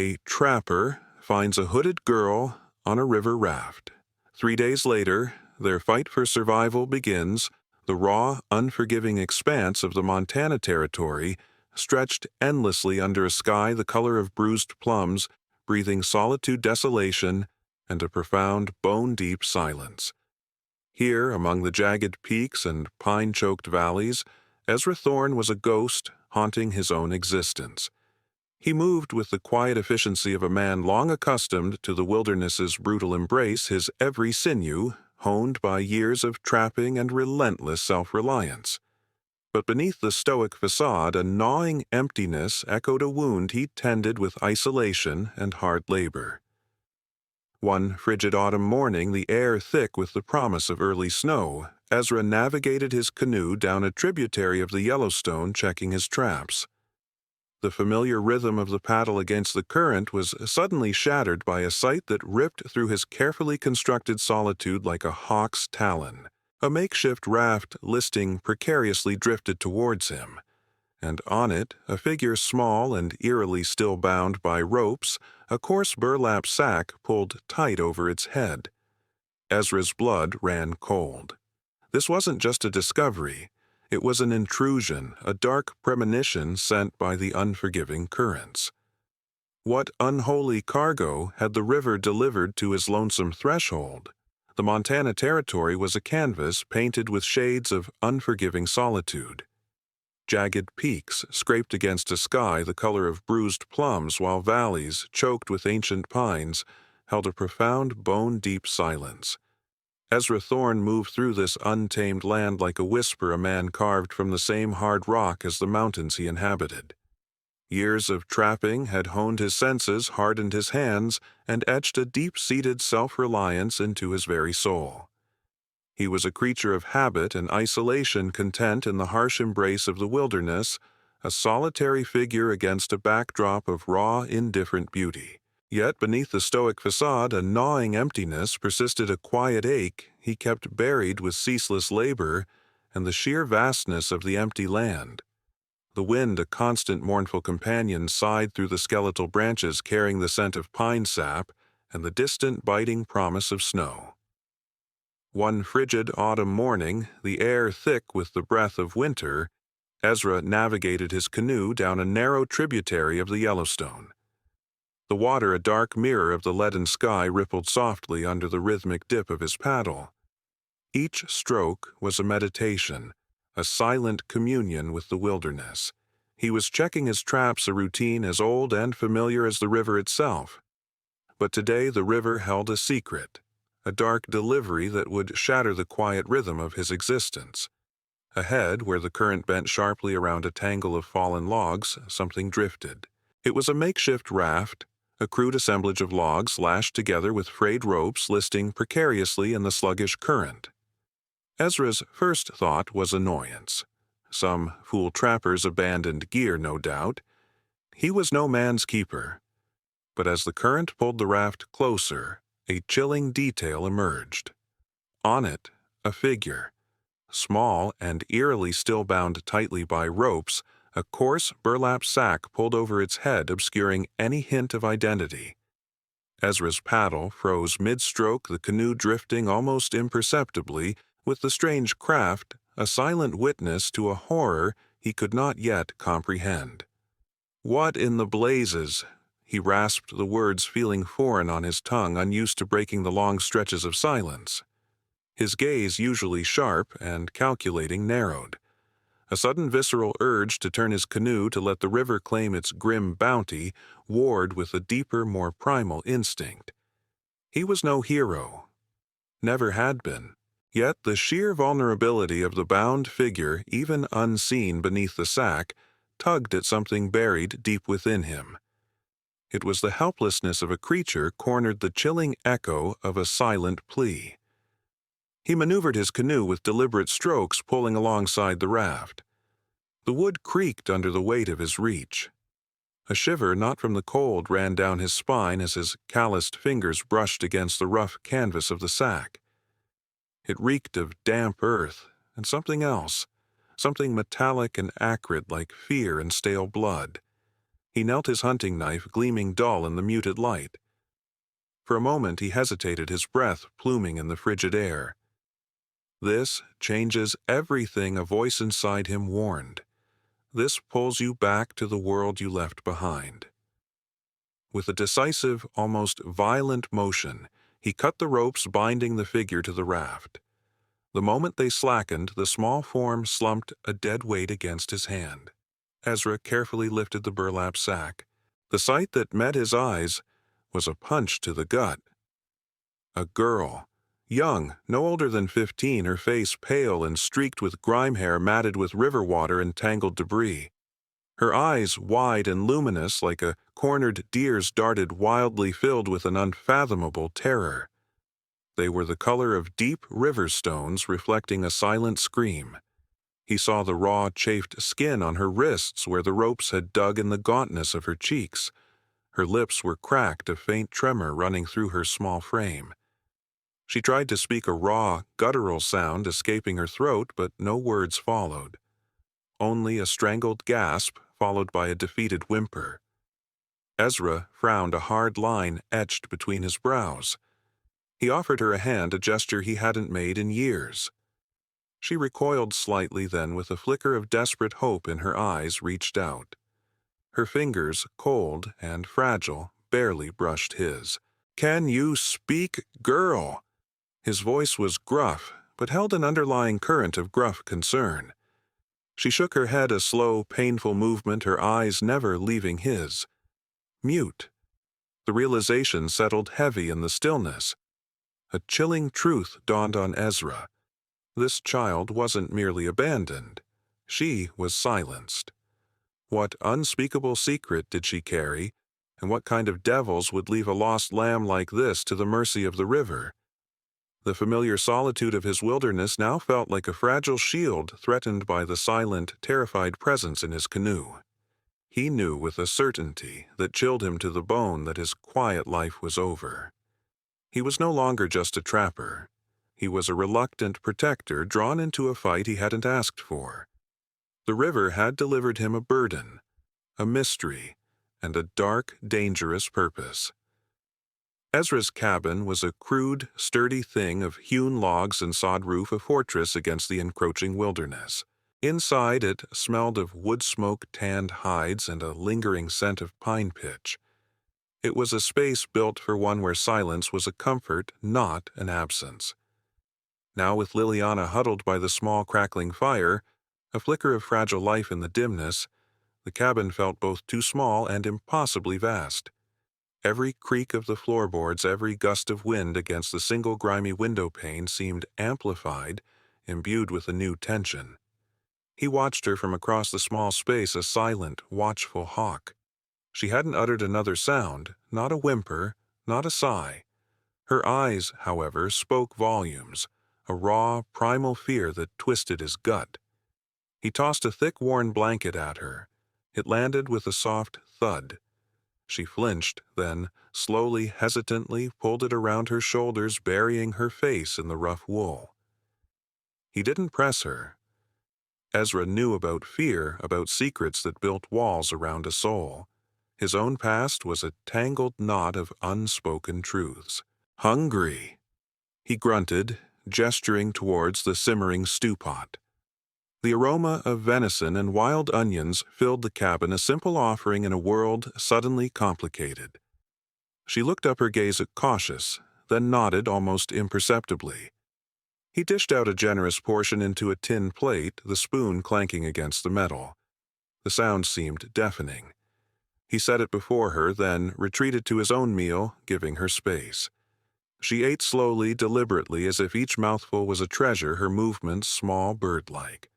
A trapper finds a hooded girl on a river raft. 3 days later, their fight for survival begins. The raw, unforgiving expanse of the Montana Territory stretched endlessly under a sky the color of bruised plums, breathing solitude, desolation, and a profound, bone-deep silence. Here, among the jagged peaks and pine-choked valleys, Ezra Thorne was a ghost haunting his own existence. He moved with the quiet efficiency of a man long accustomed to the wilderness's brutal embrace, his every sinew honed by years of trapping and relentless self-reliance. But beneath the stoic facade, a gnawing emptiness echoed a wound he tended with isolation and hard labor. One frigid autumn morning, the air thick with the promise of early snow, Ezra navigated his canoe down a tributary of the Yellowstone, checking his traps. The familiar rhythm of the paddle against the current was suddenly shattered by a sight that ripped through his carefully constructed solitude like a hawk's talon. A makeshift raft listing precariously drifted towards him, and on it, a figure small and eerily still bound by ropes, a coarse burlap sack pulled tight over its head. Ezra's blood ran cold. This wasn't just a discovery. It was an intrusion, a dark premonition sent by the unforgiving currents. What unholy cargo had the river delivered to his lonesome threshold? The Montana Territory was a canvas painted with shades of unforgiving solitude. Jagged peaks scraped against a sky the color of bruised plums, while valleys, choked with ancient pines, held a profound, bone-deep silence. Ezra Thorne moved through this untamed land like a whisper, a man carved from the same hard rock as the mountains he inhabited. Years of trapping had honed his senses, hardened his hands, and etched a deep-seated self-reliance into his very soul. He was a creature of habit and isolation, content in the harsh embrace of the wilderness, a solitary figure against a backdrop of raw, indifferent beauty. Yet beneath the stoic facade, a gnawing emptiness persisted, a quiet ache he kept buried with ceaseless labor and the sheer vastness of the empty land. The wind, a constant mournful companion, sighed through the skeletal branches, carrying the scent of pine sap and the distant biting promise of snow. One frigid autumn morning, the air thick with the breath of winter, Ezra navigated his canoe down a narrow tributary of the Yellowstone. The water, a dark mirror of the leaden sky, rippled softly under the rhythmic dip of his paddle. Each stroke was a meditation, a silent communion with the wilderness. He was checking his traps, a routine as old and familiar as the river itself. But today the river held a secret, a dark delivery that would shatter the quiet rhythm of his existence. Ahead, where the current bent sharply around a tangle of fallen logs, something drifted. It was a makeshift raft, a crude assemblage of logs lashed together with frayed ropes listing precariously in the sluggish current. Ezra's first thought was annoyance. Some fool trapper's abandoned gear, no doubt. He was no man's keeper. But as the current pulled the raft closer, a chilling detail emerged. On it, a figure, small and eerily still bound tightly by ropes, a coarse burlap sack pulled over its head, obscuring any hint of identity. Ezra's paddle froze mid-stroke, the canoe drifting almost imperceptibly, with the strange craft a silent witness to a horror he could not yet comprehend. "What in the blazes?" He rasped the words, feeling foreign on his tongue, unused to breaking the long stretches of silence. His gaze, usually sharp and calculating, narrowed. A sudden visceral urge to turn his canoe to let the river claim its grim bounty warred with a deeper, more primal instinct. He was no hero. Never had been. Yet the sheer vulnerability of the bound figure, even unseen beneath the sack, tugged at something buried deep within him. It was the helplessness of a creature cornered, the chilling echo of a silent plea. He maneuvered his canoe with deliberate strokes, pulling alongside the raft. The wood creaked under the weight of his reach. A shiver, not from the cold, ran down his spine as his calloused fingers brushed against the rough canvas of the sack. It reeked of damp earth and something else, something metallic and acrid like fear and stale blood. He knelt, his hunting knife gleaming dull in the muted light. For a moment he hesitated, his breath pluming in the frigid air. This changes everything, a voice inside him warned. This pulls you back to the world you left behind. With a decisive, almost violent motion, he cut the ropes binding the figure to the raft. The moment they slackened, the small form slumped, a dead weight against his hand. Ezra carefully lifted the burlap sack. The sight that met his eyes was a punch to the gut. A girl, young, no older than 15, her face pale and streaked with grime hair matted with river water and tangled debris. Her eyes, wide and luminous like a cornered deer's, darted wildly, filled with an unfathomable terror. They were the color of deep river stones, reflecting a silent scream. He saw the raw, chafed skin on her wrists where the ropes had dug in the gauntness of her cheeks. Her lips were cracked, a faint tremor running through her small frame. She tried to speak, a raw, guttural sound escaping her throat, but no words followed. Only a strangled gasp, followed by a defeated whimper. Ezra frowned, a hard line etched between his brows. He offered her a hand, a gesture he hadn't made in years. She recoiled slightly, then, with a flicker of desperate hope in her eyes, reached out. Her fingers, cold and fragile, barely brushed his. "Can you speak, girl?" His voice was gruff, but held an underlying current of gruff concern. She shook her head, a slow, painful movement, her eyes never leaving his. Mute. The realization settled heavy in the stillness. A chilling truth dawned on Ezra. This child wasn't merely abandoned. She was silenced. What unspeakable secret did she carry, and what kind of devils would leave a lost lamb like this to the mercy of the river? The familiar solitude of his wilderness now felt like a fragile shield threatened by the silent, terrified presence in his canoe. He knew with a certainty that chilled him to the bone that his quiet life was over. He was no longer just a trapper. He was a reluctant protector drawn into a fight he hadn't asked for. The river had delivered him a burden, a mystery, and a dark, dangerous purpose. Ezra's cabin was a crude, sturdy thing of hewn logs and sod roof, a fortress against the encroaching wilderness. Inside it smelled of wood smoke, tanned hides, and a lingering scent of pine pitch. It was a space built for one where silence was a comfort, not an absence. Now, with Lilliana huddled by the small crackling fire, a flicker of fragile life in the dimness, the cabin felt both too small and impossibly vast. Every creak of the floorboards, every gust of wind against the single grimy window pane seemed amplified, imbued with a new tension. He watched her from across the small space, a silent, watchful hawk. She hadn't uttered another sound, not a whimper, not a sigh. Her eyes, however, spoke volumes, a raw, primal fear that twisted his gut. He tossed a thick, worn blanket at her. It landed with a soft thud. She flinched, then, slowly, hesitantly, pulled it around her shoulders, burying her face in the rough wool. He didn't press her. Ezra knew about fear, about secrets that built walls around a soul. His own past was a tangled knot of unspoken truths. "Hungry," he grunted, gesturing towards the simmering stew pot. The aroma of venison and wild onions filled the cabin, a simple offering in a world suddenly complicated. She looked up, her gaze cautious, then nodded almost imperceptibly. He dished out a generous portion into a tin plate, the spoon clanking against the metal. The sound seemed deafening. He set it before her, then retreated to his own meal, giving her space. She ate slowly, deliberately, as if each mouthful was a treasure, her movements small, bird-like.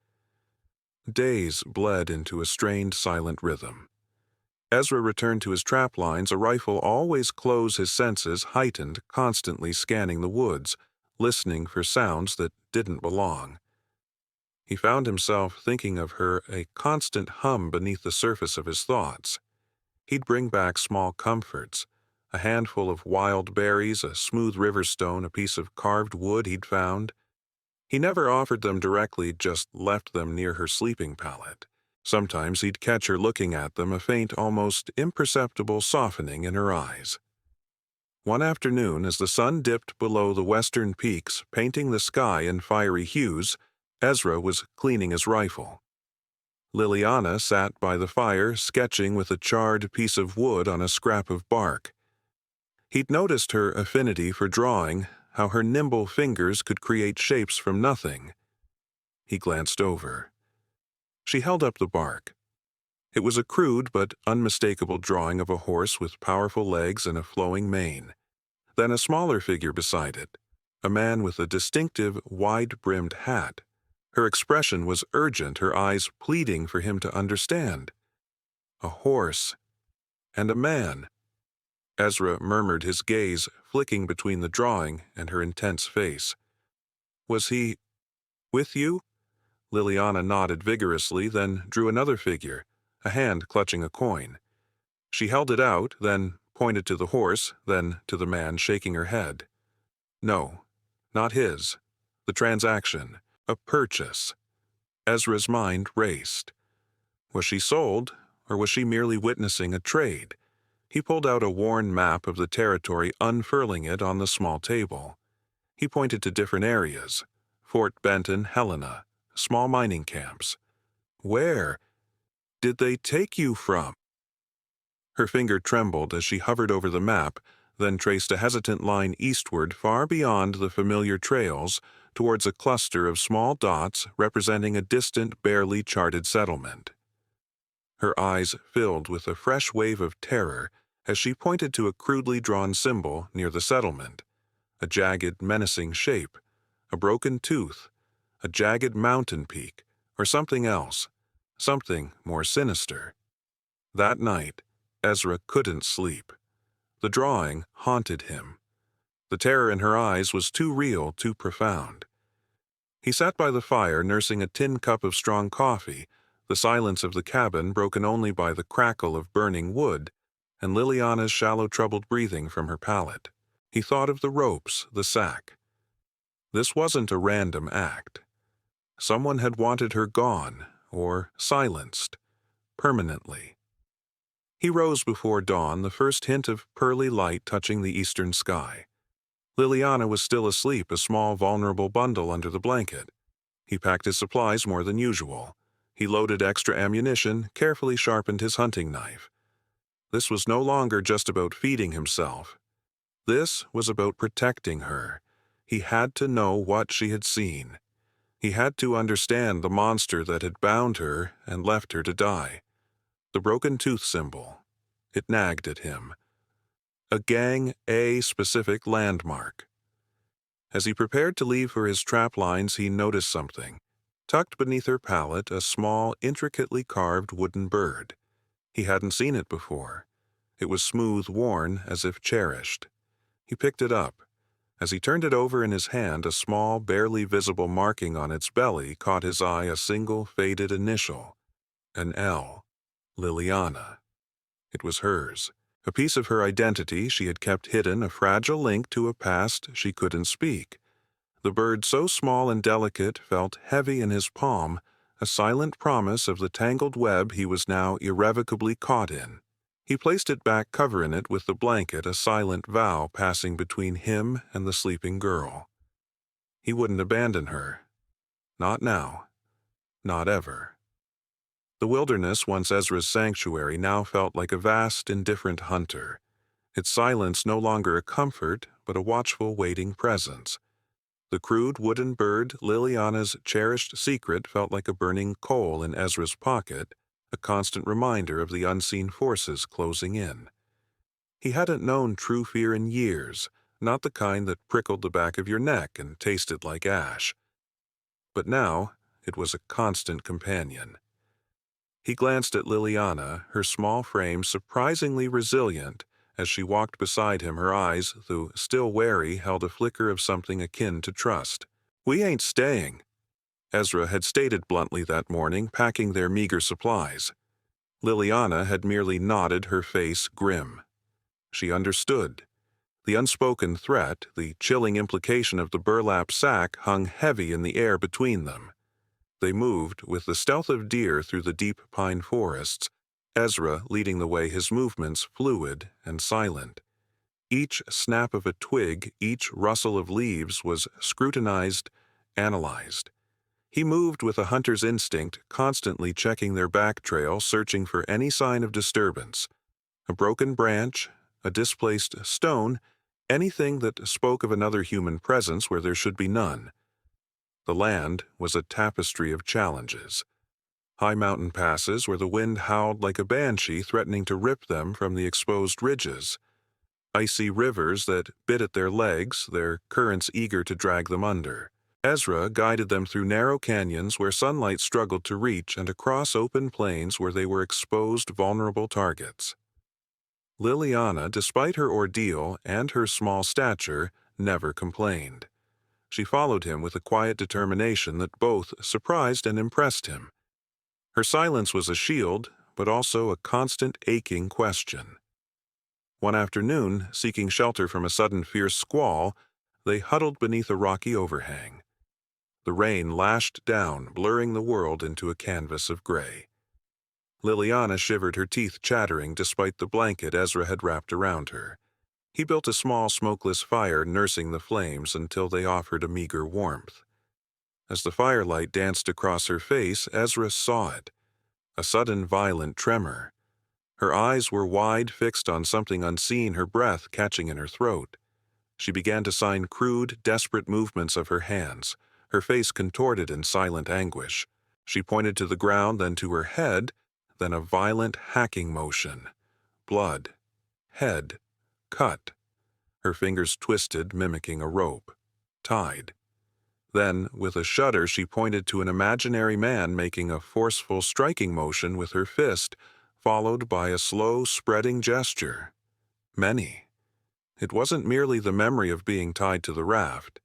Days bled into a strained, silent rhythm. Ezra returned to his trap lines, a rifle always close, his senses heightened, constantly scanning the woods, listening for sounds that didn't belong. He found himself thinking of her, a constant hum beneath the surface of his thoughts. He'd bring back small comforts, a handful of wild berries, a smooth river stone, a piece of carved wood he'd found. He never offered them directly, just left them near her sleeping pallet. Sometimes he'd catch her looking at them, a faint, almost imperceptible softening in her eyes. One afternoon, as the sun dipped below the western peaks, painting the sky in fiery hues, Ezra was cleaning his rifle. Lilliana sat by the fire, sketching with a charred piece of wood on a scrap of bark. He'd noticed her affinity for drawing, how her nimble fingers could create shapes from nothing. He glanced over. She held up the bark. It was a crude but unmistakable drawing of a horse with powerful legs and a flowing mane. Then a smaller figure beside it, a man with a distinctive, wide-brimmed hat. Her expression was urgent, her eyes pleading for him to understand. A horse and a man. Ezra murmured, his gaze flicking between the drawing and her intense face. "Was he with you?" Lilliana nodded vigorously, then drew another figure, a hand clutching a coin. She held it out, then pointed to the horse, then to the man, shaking her head. No, not his. The transaction. A purchase. Ezra's mind raced. Was she sold, or was she merely witnessing a trade? He pulled out a worn map of the territory, unfurling it on the small table. He pointed to different areas. Fort Benton, Helena, small mining camps. Where did they take you from? Her finger trembled as she hovered over the map, then traced a hesitant line eastward far beyond the familiar trails, towards a cluster of small dots representing a distant, barely charted settlement. Her eyes filled with a fresh wave of terror as she pointed to a crudely drawn symbol near the settlement, a jagged, menacing shape, a broken tooth, a jagged mountain peak, or something else, something more sinister. That night, Ezra couldn't sleep. The drawing haunted him. The terror in her eyes was too real, too profound. He sat by the fire, nursing a tin cup of strong coffee, the silence of the cabin broken only by the crackle of burning wood and Lilliana's shallow, troubled breathing from her palate. He thought of the ropes, the sack. This wasn't a random act. Someone had wanted her gone, or silenced, permanently. He rose before dawn, the first hint of pearly light touching the eastern sky. Lilliana was still asleep, a small, vulnerable bundle under the blanket. He packed his supplies more than usual. He loaded extra ammunition, carefully sharpened his hunting knife. This was no longer just about feeding himself. This was about protecting her. He had to know what she had seen. He had to understand the monster that had bound her and left her to die. The broken tooth symbol. It nagged at him. A Gang A specific landmark. As he prepared to leave for his trap lines, he noticed something. Tucked beneath her pallet, a small, intricately carved wooden bird. He hadn't seen it before. It was smooth, worn, as if cherished. He picked it up. As he turned it over in his hand, a small, barely visible marking on its belly caught his eye, a single faded initial. An L. Lilliana. It was hers. A piece of her identity she had kept hidden, a fragile link to a past she couldn't speak. The bird, so small and delicate, felt heavy in his palm, a silent promise of the tangled web he was now irrevocably caught in. He placed it back, covering it with the blanket, a silent vow passing between him and the sleeping girl. He wouldn't abandon her. Not now. Not ever. The wilderness, once Ezra's sanctuary, now felt like a vast, indifferent hunter. Its silence no longer a comfort, but a watchful, waiting presence. The crude wooden bird, Lilliana's cherished secret, felt like a burning coal in Ezra's pocket, a constant reminder of the unseen forces closing in. He hadn't known true fear in years, not the kind that prickled the back of your neck and tasted like ash. But now it was a constant companion. He glanced at Lilliana, her small frame surprisingly resilient, as she walked beside him. Her eyes, though still wary, held a flicker of something akin to trust. "We ain't staying," Ezra had stated bluntly that morning, packing their meager supplies. Lilliana had merely nodded, her face grim. She understood. The unspoken threat, the chilling implication of the burlap sack, hung heavy in the air between them. They moved with the stealth of deer through the deep pine forests, Ezra leading the way, his movements fluid and silent. Each snap of a twig, each rustle of leaves was scrutinized, analyzed. He moved with a hunter's instinct, constantly checking their back trail, searching for any sign of disturbance. A broken branch, a displaced stone, anything that spoke of another human presence where there should be none. The land was a tapestry of challenges. High mountain passes where the wind howled like a banshee, threatening to rip them from the exposed ridges. Icy rivers that bit at their legs, their currents eager to drag them under. Ezra guided them through narrow canyons where sunlight struggled to reach and across open plains where they were exposed, vulnerable targets. Lilliana, despite her ordeal and her small stature, never complained. She followed him with a quiet determination that both surprised and impressed him. Her silence was a shield, but also a constant aching question. One afternoon, seeking shelter from a sudden fierce squall, they huddled beneath a rocky overhang. The rain lashed down, blurring the world into a canvas of gray. Lilliana shivered, her teeth chattering despite the blanket Ezra had wrapped around her. He built a small smokeless fire, nursing the flames until they offered a meager warmth. As the firelight danced across her face, Ezra saw it. A sudden violent tremor. Her eyes were wide, fixed on something unseen, her breath catching in her throat. She began to sign crude, desperate movements of her hands, her face contorted in silent anguish. She pointed to the ground, then to her head, then a violent hacking motion. Blood. Head. Cut. Her fingers twisted, mimicking a rope. Tied. Then, with a shudder, she pointed to an imaginary man making a forceful striking motion with her fist, followed by a slow, spreading gesture. Many. It wasn't merely the memory of being tied to the raft.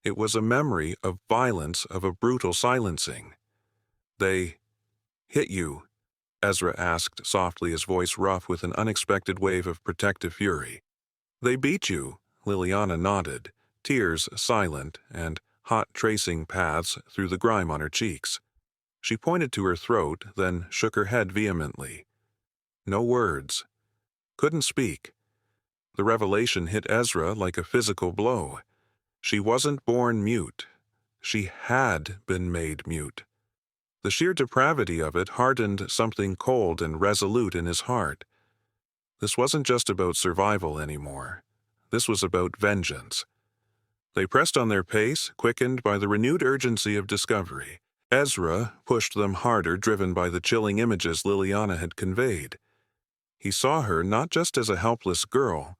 It was a memory of violence, of a brutal silencing. "They hit you?" Ezra asked softly, his voice rough with an unexpected wave of protective fury. "They beat you," Lilliana nodded, tears silent and hot tracing paths through the grime on her cheeks. She pointed to her throat, then shook her head vehemently. No words. Couldn't speak. The revelation hit Ezra like a physical blow. She wasn't born mute. She had been made mute. The sheer depravity of it hardened something cold and resolute in his heart. This wasn't just about survival anymore. This was about vengeance. They pressed on their pace, quickened by the renewed urgency of discovery. Ezra pushed them harder, driven by the chilling images Lilliana had conveyed. He saw her not just as a helpless girl,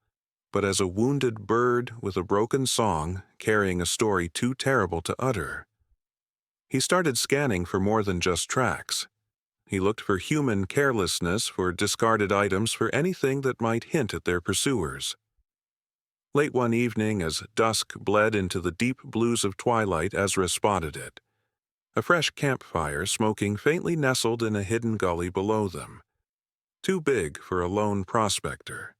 but as a wounded bird with a broken song, carrying a story too terrible to utter. He started scanning for more than just tracks. He looked for human carelessness, for discarded items, for anything that might hint at their pursuers. Late one evening, as dusk bled into the deep blues of twilight, Ezra spotted it. A fresh campfire, smoking, faintly nestled in a hidden gully below them. Too big for a lone prospector.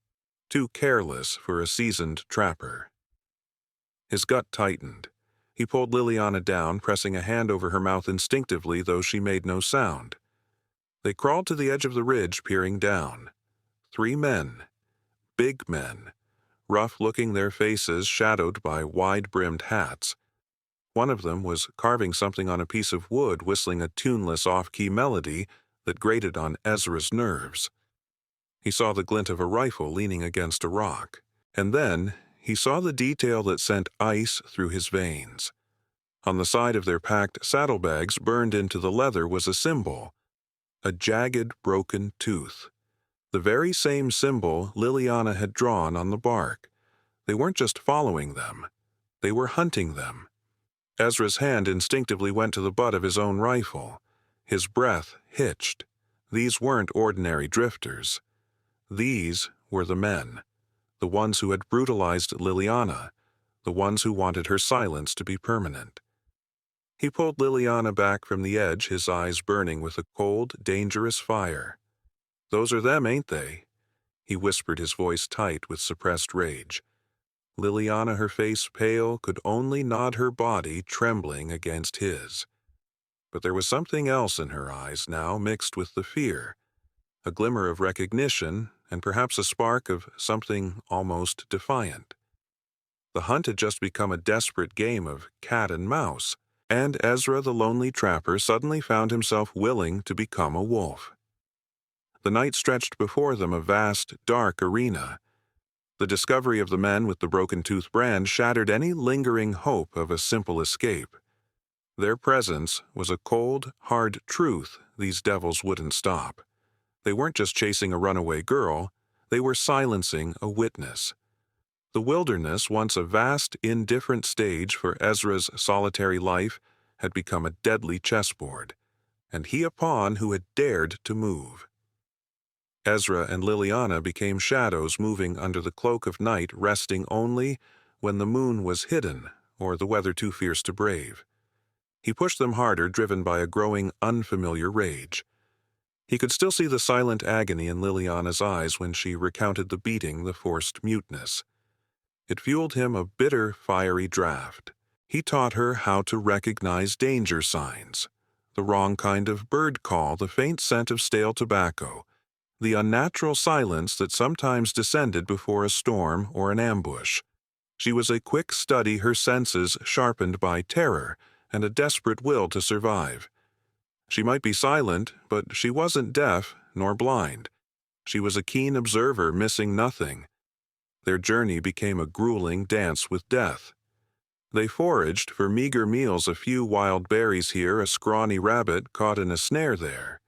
Too careless for a seasoned trapper. His gut tightened. He pulled Lilliana down, pressing a hand over her mouth instinctively, though she made no sound. They crawled to the edge of the ridge, peering down. 3 men. Big men. Rough-looking, their faces shadowed by wide-brimmed hats. One of them was carving something on a piece of wood, whistling a tuneless off-key melody that grated on Ezra's nerves. He saw the glint of a rifle leaning against a rock. And then he saw the detail that sent ice through his veins. On the side of their packed saddlebags, burned into the leather, was a symbol. A jagged, broken tooth. The very same symbol Lilliana had drawn on the bark. They weren't just following them. They were hunting them. Ezra's hand instinctively went to the butt of his own rifle. His breath hitched. These weren't ordinary drifters. These were the men. The ones who had brutalized Lilliana. The ones who wanted her silence to be permanent. He pulled Lilliana back from the edge, his eyes burning with a cold, dangerous fire. "Those are them, ain't they?" He whispered, his voice tight with suppressed rage. Lilliana, her face pale, could only nod her body, trembling against his. But there was something else in her eyes now mixed with the fear, a glimmer of recognition and perhaps a spark of something almost defiant. The hunt had just become a desperate game of cat and mouse, and Ezra the lonely trapper suddenly found himself willing to become a wolf. The night stretched before them, a vast, dark arena. The discovery of the men with the broken-tooth brand shattered any lingering hope of a simple escape. Their presence was a cold, hard truth these devils wouldn't stop. They weren't just chasing a runaway girl, they were silencing a witness. The wilderness, once a vast, indifferent stage for Ezra's solitary life, had become a deadly chessboard, and he a pawn who had dared to move. Ezra and Lilliana became shadows moving under the cloak of night, resting only when the moon was hidden or the weather too fierce to brave. He pushed them harder, driven by a growing, unfamiliar rage. He could still see the silent agony in Lilliana's eyes when she recounted the beating, the forced muteness. It fueled him a bitter, fiery draft. He taught her how to recognize danger signs, the wrong kind of bird call, the faint scent of stale tobacco, the unnatural silence that sometimes descended before a storm or an ambush. She was a quick study, her senses sharpened by terror and a desperate will to survive. She might be silent, but she wasn't deaf nor blind. She was a keen observer, missing nothing. Their journey became a grueling dance with death. They foraged for meager meals, a few wild berries here, a scrawny rabbit caught in a snare there.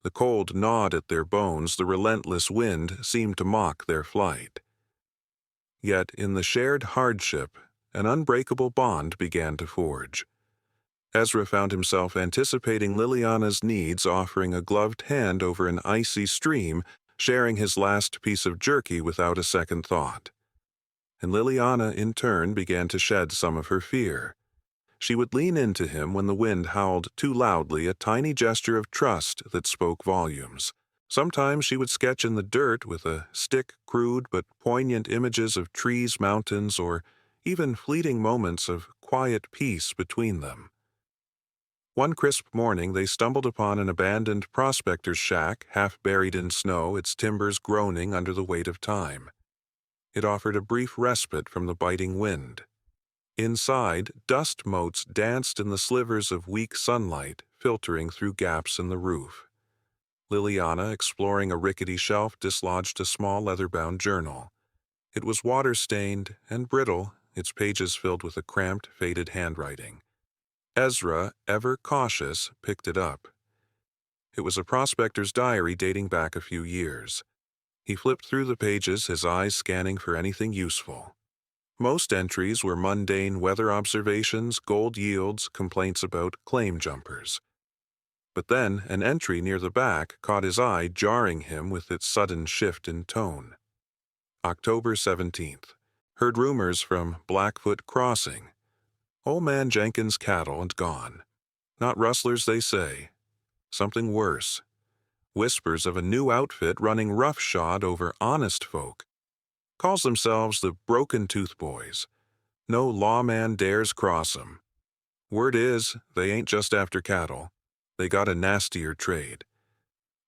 The cold gnawed at their bones, the relentless wind seemed to mock their flight. Yet in the shared hardship, an unbreakable bond began to forge. Ezra found himself anticipating Lilliana's needs, offering a gloved hand over an icy stream, sharing his last piece of jerky without a second thought. And Lilliana, in turn, began to shed some of her fear. She would lean into him when the wind howled too loudly, a tiny gesture of trust that spoke volumes. Sometimes she would sketch in the dirt with a stick crude but poignant images of trees, mountains, or even fleeting moments of quiet peace between them. One crisp morning they stumbled upon an abandoned prospector's shack, half buried in snow, its timbers groaning under the weight of time. It offered a brief respite from the biting wind. Inside, dust motes danced in the slivers of weak sunlight filtering through gaps in the roof. Lilliana, exploring a rickety shelf, dislodged a small leather-bound journal. It was water-stained and brittle, its pages filled with a cramped, faded handwriting. Ezra, ever cautious, picked it up. It was a prospector's diary dating back a few years. He flipped through the pages, his eyes scanning for anything useful. Most entries were mundane weather observations, gold yields, complaints about claim jumpers. But then an entry near the back caught his eye, jarring him with its sudden shift in tone. October 17th. Heard rumors from Blackfoot Crossing. Old man Jenkins' cattle and gone. Not rustlers, they say. Something worse. Whispers of a new outfit running roughshod over honest folk. Calls themselves the Broken Tooth Boys. No lawman dares cross 'em. Word is, they ain't just after cattle. They got a nastier trade.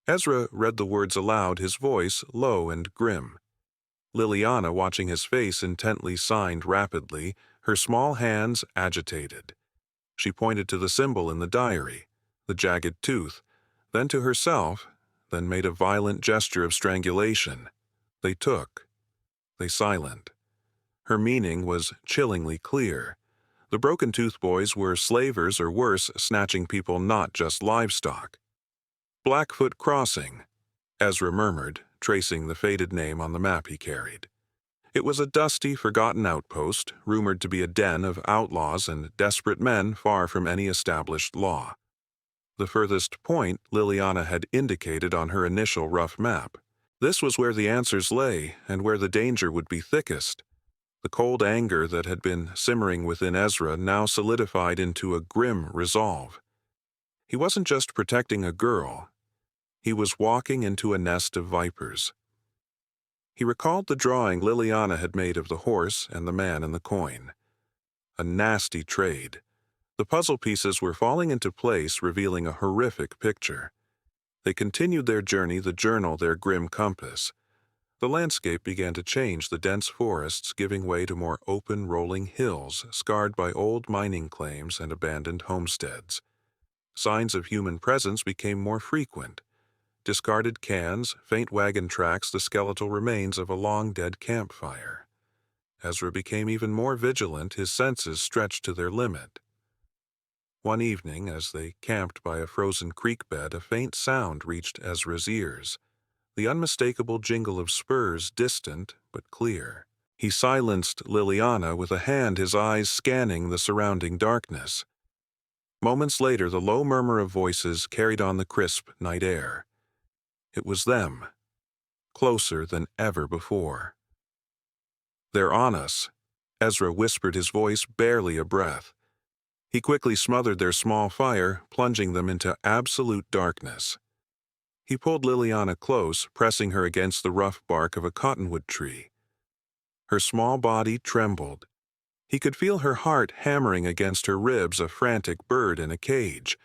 Ezra read the words aloud, his voice low and grim. Lilliana, watching his face, intently signed rapidly, her small hands agitated. She pointed to the symbol in the diary, the jagged tooth, then to herself, then made a violent gesture of strangulation. They took. They silent. Her meaning was chillingly clear. The Broken Tooth Boys were slavers or worse, snatching people, not just livestock. Blackfoot Crossing, Ezra murmured, tracing the faded name on the map he carried. It was a dusty, forgotten outpost, rumored to be a den of outlaws and desperate men far from any established law. The furthest point Lilliana had indicated on her initial rough map. This was where the answers lay and where the danger would be thickest. The cold anger that had been simmering within Ezra now solidified into a grim resolve. He wasn't just protecting a girl. He was walking into a nest of vipers. He recalled the drawing Lilliana had made of the horse and the man and the coin. A nasty trade. The puzzle pieces were falling into place, revealing a horrific picture. They continued their journey, the journal their grim compass. The landscape began to change, the dense forests giving way to more open, rolling hills, scarred by old mining claims and abandoned homesteads. Signs of human presence became more frequent. Discarded cans, faint wagon tracks, the skeletal remains of a long-dead campfire. Ezra became even more vigilant, his senses stretched to their limit. One evening, as they camped by a frozen creek bed, a faint sound reached Ezra's ears. The unmistakable jingle of spurs, distant but clear. He silenced Lilliana with a hand, his eyes scanning the surrounding darkness. Moments later, the low murmur of voices carried on the crisp night air. It was them, closer than ever before. "They're on us," Ezra whispered, his voice barely a breath. He quickly smothered their small fire, plunging them into absolute darkness. He pulled Lilliana close, pressing her against the rough bark of a cottonwood tree. Her small body trembled. He could feel her heart hammering against her ribs, a frantic bird in a cage.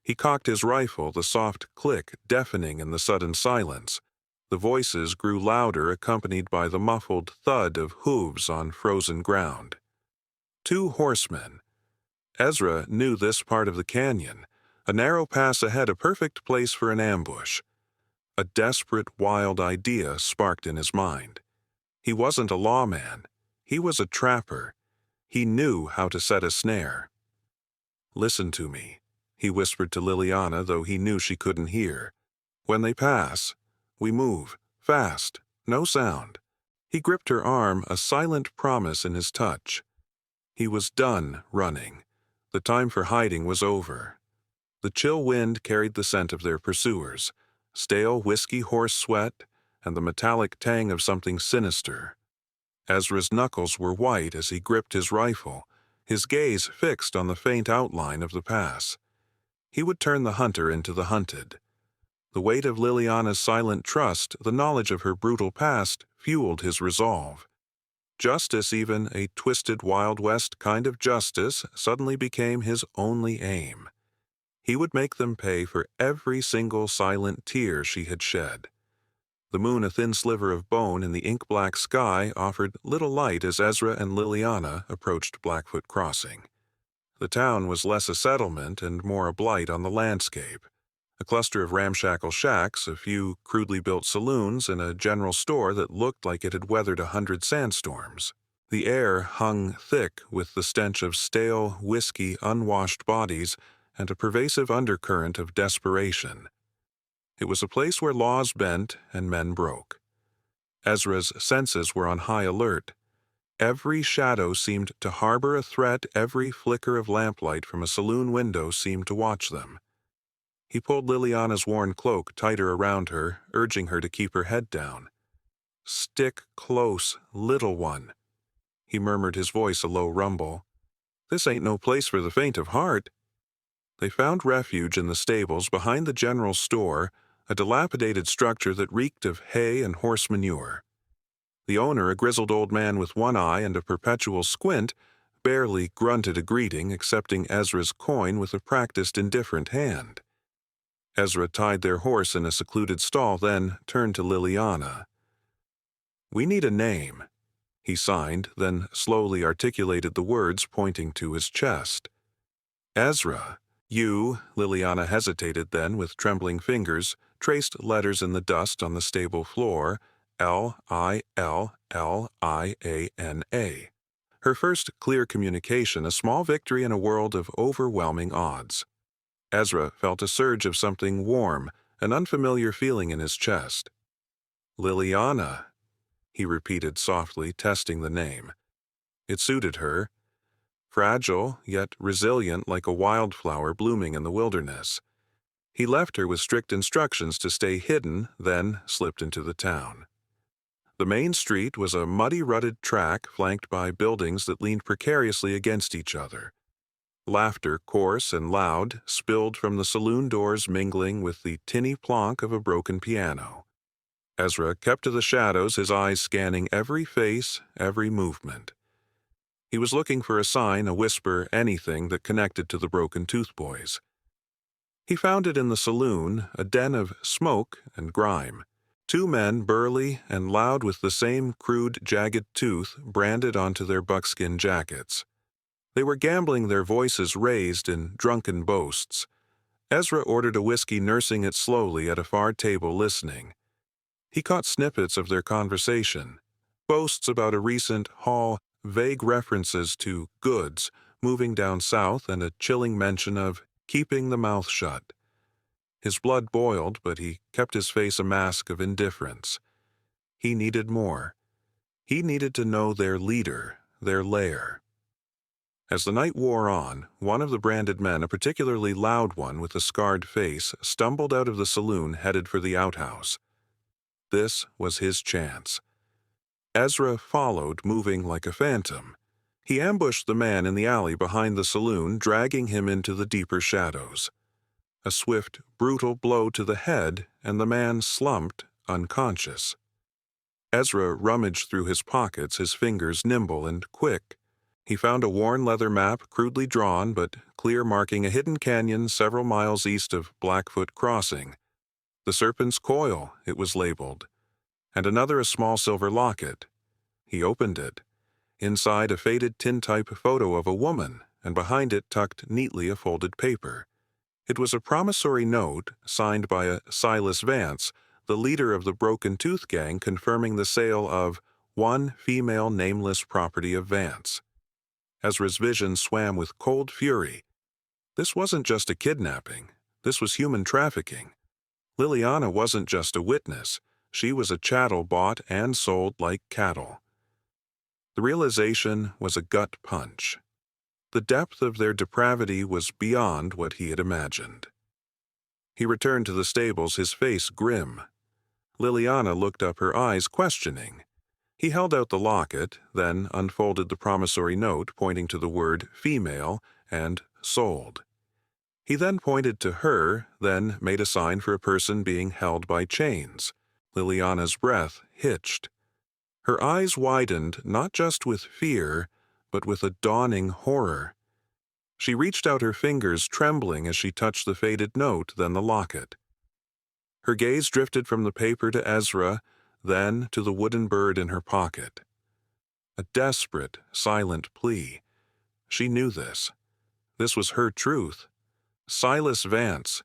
He cocked his rifle, the soft click deafening in the sudden silence. The voices grew louder, accompanied by the muffled thud of hooves on frozen ground. 2 horsemen. Ezra knew this part of the canyon, a narrow pass ahead, a perfect place for an ambush. A desperate, wild idea sparked in his mind. He wasn't a lawman. He was a trapper. He knew how to set a snare. "Listen to me," he whispered to Lilliana, though he knew she couldn't hear. "When they pass, we move, fast, no sound." He gripped her arm, a silent promise in his touch. He was done running. The time for hiding was over. The chill wind carried the scent of their pursuers, stale whiskey, horse sweat, and the metallic tang of something sinister. Ezra's knuckles were white as he gripped his rifle, his gaze fixed on the faint outline of the pass. He would turn the hunter into the hunted. The weight of Lilliana's silent trust, the knowledge of her brutal past, fueled his resolve. Justice, even a twisted Wild West kind of justice, suddenly became his only aim. He would make them pay for every single silent tear she had shed. The moon, a thin sliver of bone in the ink-black sky, offered little light as Ezra and Lilliana approached Blackfoot Crossing. The town was less a settlement and more a blight on the landscape. A cluster of ramshackle shacks, a few crudely built saloons, and a general store that looked like it had weathered 100 sandstorms. The air hung thick with the stench of stale, whiskey, unwashed bodies, and a pervasive undercurrent of desperation. It was a place where laws bent and men broke. Ezra's senses were on high alert. Every shadow seemed to harbor a threat, every flicker of lamplight from a saloon window seemed to watch them. He pulled Lilliana's worn cloak tighter around her, urging her to keep her head down. "Stick close, little one," he murmured, his voice a low rumble. "This ain't no place for the faint of heart." They found refuge in the stables behind the general store, a dilapidated structure that reeked of hay and horse manure. The owner, a grizzled old man with one eye and a perpetual squint, barely grunted a greeting, accepting Ezra's coin with a practiced, indifferent hand. Ezra tied their horse in a secluded stall, then turned to Lilliana. "We need a name," he signed, then slowly articulated the words, pointing to his chest. "Ezra." "You," Lilliana hesitated, then, with trembling fingers, traced letters in the dust on the stable floor, Lilliana. Her first clear communication, a small victory in a world of overwhelming odds. Ezra felt a surge of something warm, an unfamiliar feeling in his chest. "Lilliana," he repeated softly, testing the name. It suited her. Fragile, yet resilient like a wildflower blooming in the wilderness. He left her with strict instructions to stay hidden, then slipped into the town. The main street was a muddy, rutted track flanked by buildings that leaned precariously against each other. Laughter, coarse and loud, spilled from the saloon doors, mingling with the tinny plonk of a broken piano. Ezra kept to the shadows, his eyes scanning every face, every movement. He was looking for a sign, a whisper, anything that connected to the Broken Tooth Boys. He found it in the saloon, a den of smoke and grime. Two men, burly and loud with the same crude, jagged tooth branded onto their buckskin jackets. They were gambling, their voices raised in drunken boasts. Ezra ordered a whiskey, nursing it slowly at a far table, listening. He caught snippets of their conversation, boasts about a recent haul, vague references to goods moving down south, and a chilling mention of keeping the mouth shut. His blood boiled, but he kept his face a mask of indifference. He needed more. He needed to know their leader, their lair. As the night wore on, one of the branded men, a particularly loud one with a scarred face, stumbled out of the saloon, headed for the outhouse. This was his chance. Ezra followed, moving like a phantom. He ambushed the man in the alley behind the saloon, dragging him into the deeper shadows. A swift, brutal blow to the head, and the man slumped, unconscious. Ezra rummaged through his pockets, his fingers nimble and quick. He found a worn leather map, crudely drawn but clear, marking a hidden canyon several miles east of Blackfoot Crossing. The Serpent's Coil, it was labeled, and another a small silver locket. He opened it. Inside, a faded tintype photo of a woman, and behind it, tucked neatly, a folded paper. It was a promissory note, signed by a Silas Vance, the leader of the Broken Tooth Gang, confirming the sale of one female nameless property of Vance. Ezra's vision swam with cold fury. This wasn't just a kidnapping. This was human trafficking. Lilliana wasn't just a witness. She was a chattel bought and sold like cattle. The realization was a gut punch. The depth of their depravity was beyond what he had imagined. He returned to the stables, his face grim. Lilliana looked up, her eyes questioning. He held out the locket, then unfolded the promissory note, pointing to the word female and sold. He then pointed to her, then made a sign for a person being held by chains. Lilliana's breath hitched. Her eyes widened, not just with fear, but with a dawning horror. She reached out her fingers, trembling as she touched the faded note, then the locket. Her gaze drifted from the paper to Ezra, then to the wooden bird in her pocket. A desperate, silent plea. She knew this. This was her truth. Silas Vance.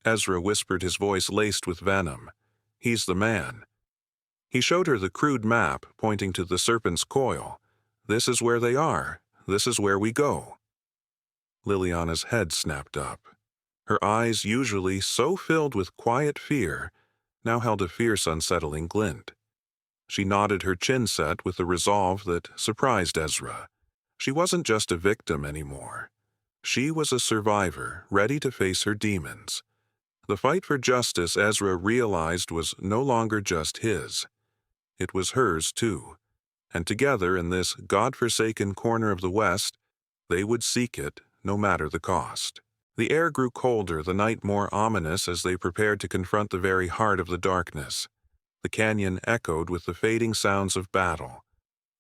Ezra whispered, his voice laced with venom. He's the man. He showed her the crude map, pointing to the Serpent's Coil. This is where they are. This is where we go. Lilliana's head snapped up. Her eyes, usually so filled with quiet fear, now held a fierce, unsettling glint. She nodded, her chin set with a resolve that surprised Ezra. She wasn't just a victim anymore. She was a survivor, ready to face her demons. The fight for justice, Ezra realized, was no longer just his. It was hers, too. And together, in this God-forsaken corner of the West, they would seek it, no matter the cost. The air grew colder, the night more ominous, as they prepared to confront the very heart of the darkness. The canyon echoed with the fading sounds of battle.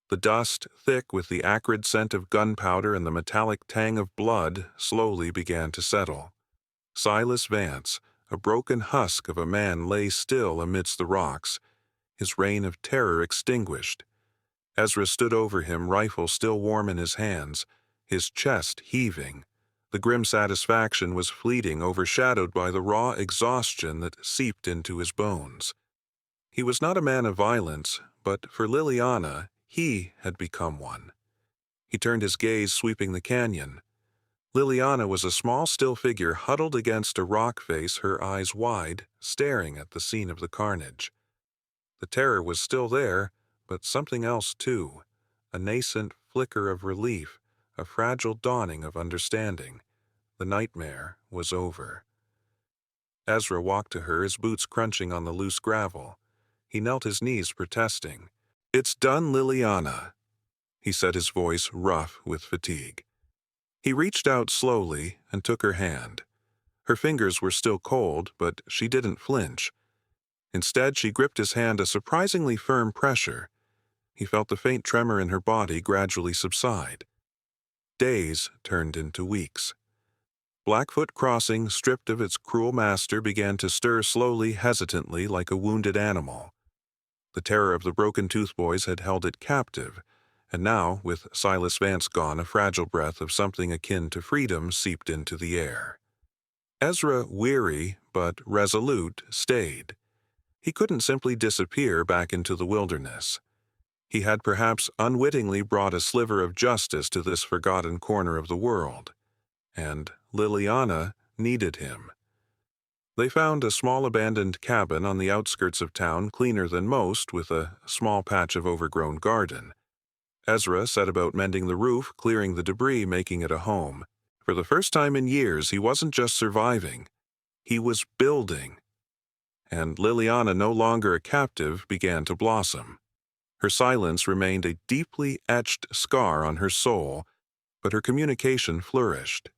The dust, thick with the acrid scent of gunpowder and the metallic tang of blood, slowly began to settle. Silas Vance, a broken husk of a man, lay still amidst the rocks, his reign of terror extinguished. Ezra stood over him, rifle still warm in his hands, his chest heaving. The grim satisfaction was fleeting, overshadowed by the raw exhaustion that seeped into his bones. He was not a man of violence, but for Lilliana, he had become one. He turned his gaze, sweeping the canyon. Lilliana was a small, still figure huddled against a rock face, her eyes wide, staring at the scene of the carnage. The terror was still there, but something else too, a nascent flicker of relief, a fragile dawning of understanding. The nightmare was over. Ezra walked to her, his boots crunching on the loose gravel. He knelt, his knees protesting. "It's done, Lilliana," he said, his voice rough with fatigue. He reached out slowly and took her hand. Her fingers were still cold, but she didn't flinch. Instead, she gripped his hand, a surprisingly firm pressure. He felt the faint tremor in her body gradually subside. Days turned into weeks. Blackfoot Crossing, stripped of its cruel master, began to stir slowly, hesitantly, like a wounded animal. The terror of the broken-tooth boys had held it captive, and now, with Silas Vance gone, a fragile breath of something akin to freedom seeped into the air. Ezra, weary but resolute, stayed. He couldn't simply disappear back into the wilderness. He had perhaps unwittingly brought a sliver of justice to this forgotten corner of the world, and Lilliana needed him. They found a small abandoned cabin on the outskirts of town, cleaner than most, with a small patch of overgrown garden. Ezra set about mending the roof, clearing the debris, making it a home. For the first time in years, he wasn't just surviving. He was building. And Lilliana, no longer a captive, began to blossom. Her silence remained a deeply etched scar on her soul, but her communication flourished.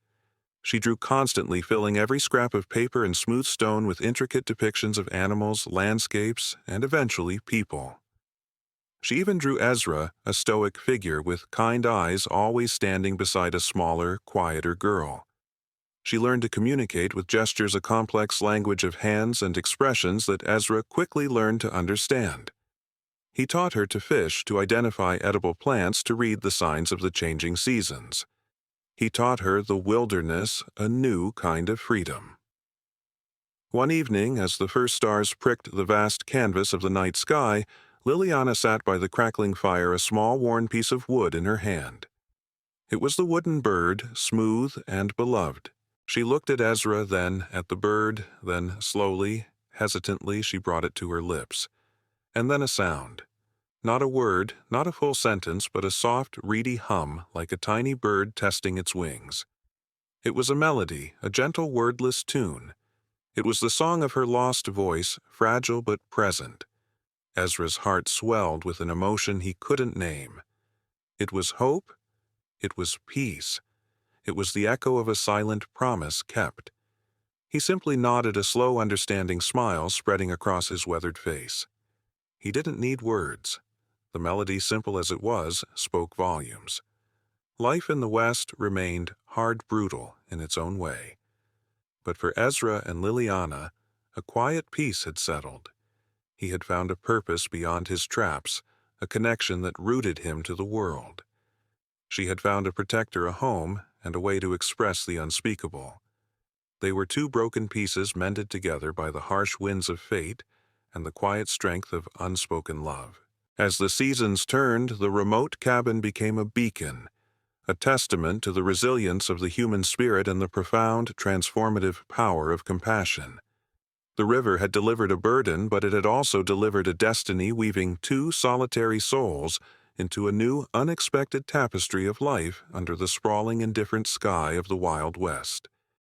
She drew constantly, filling every scrap of paper and smooth stone with intricate depictions of animals, landscapes, and eventually people. She even drew Ezra, a stoic figure with kind eyes, always standing beside a smaller, quieter girl. She learned to communicate with gestures, a complex language of hands and expressions that Ezra quickly learned to understand. He taught her to fish, to identify edible plants, to read the signs of the changing seasons. He taught her the wilderness, a new kind of freedom. One evening, as the first stars pricked the vast canvas of the night sky, Lilliana sat by the crackling fire, a small worn piece of wood in her hand. It was the wooden bird, smooth and beloved. She looked at Ezra, then at the bird, then slowly, hesitantly she brought it to her lips. And then a sound. Not a word, not a full sentence, but a soft, reedy hum, like a tiny bird testing its wings. It was a melody, a gentle, wordless tune. It was the song of her lost voice, fragile but present. Ezra's heart swelled with an emotion he couldn't name. It was hope. It was peace. It was the echo of a silent promise kept. He simply nodded, a slow, understanding smile spreading across his weathered face. He didn't need words. The melody, simple as it was, spoke volumes. Life in the West remained hard, brutal in its own way. But for Ezra and Lilliana, a quiet peace had settled. He had found a purpose beyond his traps, a connection that rooted him to the world. She had found a protector, a home, and a way to express the unspeakable. They were two broken pieces mended together by the harsh winds of fate and the quiet strength of unspoken love. As the seasons turned, the remote cabin became a beacon, a testament to the resilience of the human spirit and the profound, transformative power of compassion. The river had delivered a burden, but it had also delivered a destiny, weaving two solitary souls into a new, unexpected tapestry of life under the sprawling, indifferent sky of the Wild West.